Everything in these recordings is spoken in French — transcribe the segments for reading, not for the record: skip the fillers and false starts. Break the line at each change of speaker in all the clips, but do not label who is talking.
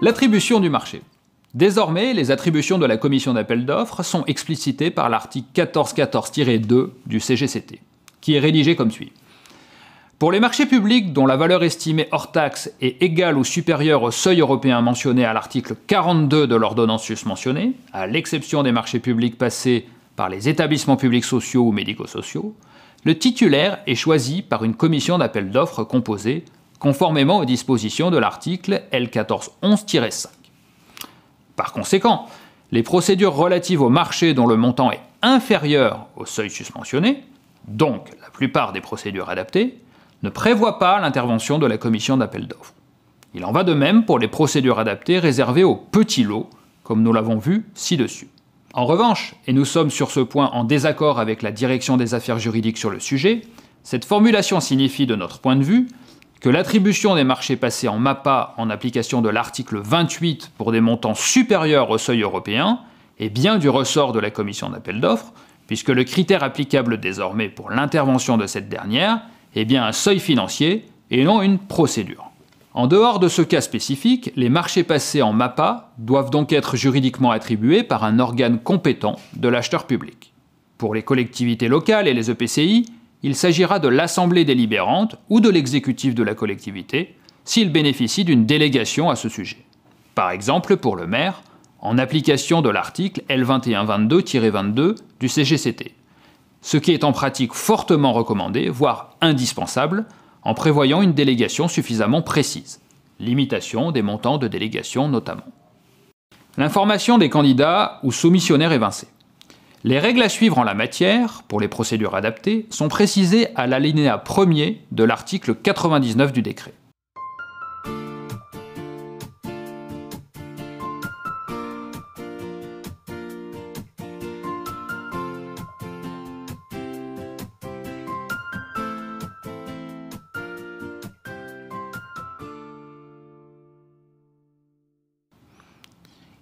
L'attribution du marché. Désormais, les attributions de la commission d'appel d'offres sont explicitées par l'article 1414-2 du CGCT, qui est rédigé comme suit. Pour les marchés publics dont la valeur estimée hors taxe est égale ou supérieure au seuil européen mentionné à l'article 42 de l'ordonnance susmentionnée, à l'exception des marchés publics passés par les établissements publics sociaux ou médico-sociaux, le titulaire est choisi par une commission d'appel d'offres composée conformément aux dispositions de l'article L1411-5. Par conséquent, les procédures relatives au marché dont le montant est inférieur au seuil susmentionné, donc la plupart des procédures adaptées, ne prévoient pas l'intervention de la commission d'appel d'offres. Il en va de même pour les procédures adaptées réservées aux petits lots, comme nous l'avons vu ci-dessus. En revanche, et nous sommes sur ce point en désaccord avec la direction des affaires juridiques sur le sujet, cette formulation signifie de notre point de vue que l'attribution des marchés passés en MAPA en application de l'article 28 pour des montants supérieurs au seuil européen est bien du ressort de la commission d'appel d'offres, puisque le critère applicable désormais pour l'intervention de cette dernière est bien un seuil financier et non une procédure. En dehors de ce cas spécifique, les marchés passés en MAPA doivent donc être juridiquement attribués par un organe compétent de l'acheteur public. Pour les collectivités locales et les EPCI, il s'agira de l'assemblée délibérante ou de l'exécutif de la collectivité s'il bénéficie d'une délégation à ce sujet. Par exemple, pour le maire, en application de l'article L2122-22 du CGCT. Ce qui est en pratique fortement recommandé, voire indispensable, en prévoyant une délégation suffisamment précise. Limitation des montants de délégation notamment. L'information des candidats ou soumissionnaires évincés. Les règles à suivre en la matière, pour les procédures adaptées, sont précisées à l'alinéa 1er de l'article 99 du décret.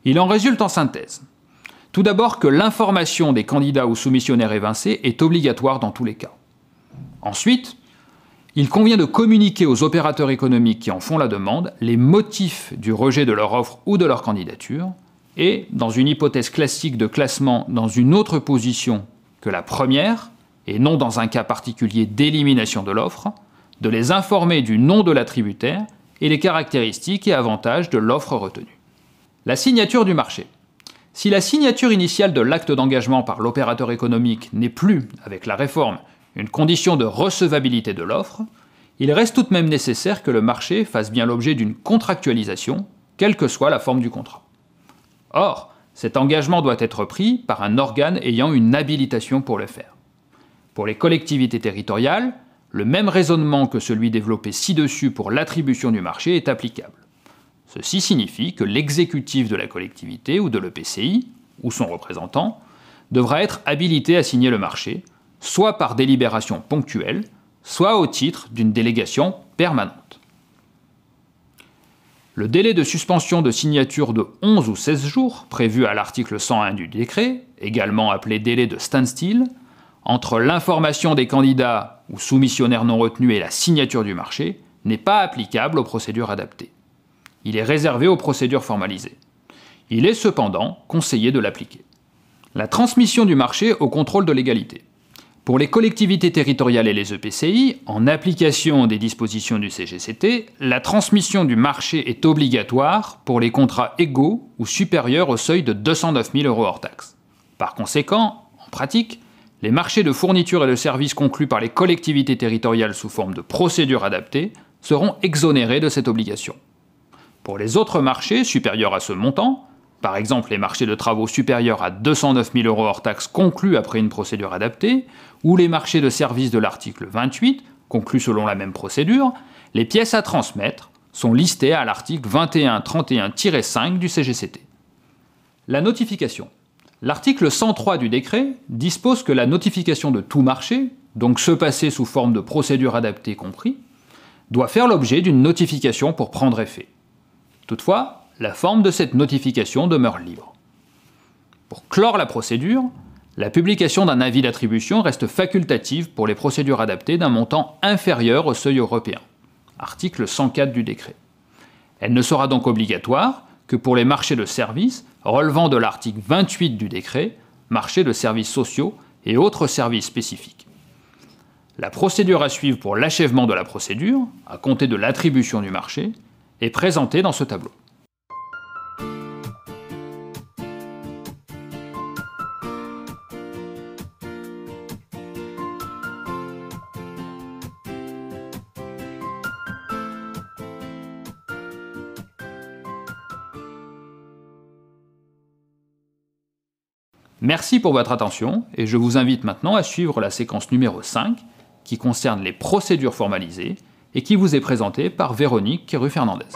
Il en résulte en synthèse. Tout d'abord que l'information des candidats ou soumissionnaires évincés est obligatoire dans tous les cas. Ensuite, il convient de communiquer aux opérateurs économiques qui en font la demande les motifs du rejet de leur offre ou de leur candidature et, dans une hypothèse classique de classement dans une autre position que la première, et non dans un cas particulier d'élimination de l'offre, de les informer du nom de l'attributaire et les caractéristiques et avantages de l'offre retenue. La signature du marché. Si la signature initiale de l'acte d'engagement par l'opérateur économique n'est plus, avec la réforme, une condition de recevabilité de l'offre, il reste tout de même nécessaire que le marché fasse bien l'objet d'une contractualisation, quelle que soit la forme du contrat. Or, cet engagement doit être pris par un organe ayant une habilitation pour le faire. Pour les collectivités territoriales, le même raisonnement que celui développé ci-dessus pour l'attribution du marché est applicable. Ceci signifie que l'exécutif de la collectivité ou de l'EPCI, ou son représentant, devra être habilité à signer le marché, soit par délibération ponctuelle, soit au titre d'une délégation permanente. Le délai de suspension de signature de 11 ou 16 jours, prévu à l'article 101 du décret, également appelé délai de standstill, entre l'information des candidats ou soumissionnaires non retenus et la signature du marché, n'est pas applicable aux procédures adaptées. Il est réservé aux procédures formalisées. Il est cependant conseillé de l'appliquer. La transmission du marché au contrôle de légalité. Pour les collectivités territoriales et les EPCI, en application des dispositions du CGCT, la transmission du marché est obligatoire pour les contrats égaux ou supérieurs au seuil de 209 000 € hors taxe. Par conséquent, en pratique, les marchés de fournitures et de services conclus par les collectivités territoriales sous forme de procédures adaptées seront exonérés de cette obligation. Pour les autres marchés supérieurs à ce montant, par exemple les marchés de travaux supérieurs à 209 000 € hors taxe conclus après une procédure adaptée, ou les marchés de services de l'article 28, conclus selon la même procédure, les pièces à transmettre sont listées à l'article 2131-5 du CGCT. La notification. L'article 103 du décret dispose que la notification de tout marché, donc ceux passés sous forme de procédure adaptée compris, doit faire l'objet d'une notification pour prendre effet. Toutefois, la forme de cette notification demeure libre. Pour clore la procédure, la publication d'un avis d'attribution reste facultative pour les procédures adaptées d'un montant inférieur au seuil européen. Article 104 du décret. Elle ne sera donc obligatoire que pour les marchés de services relevant de l'article 28 du décret, marchés de services sociaux et autres services spécifiques. La procédure à suivre pour l'achèvement de la procédure, à compter de l'attribution du marché, est présentée dans ce tableau. Merci pour votre attention et je vous invite maintenant à suivre la séquence numéro 5 qui concerne les procédures formalisées et qui vous est présentée par Véronique Quéru-Fernandez.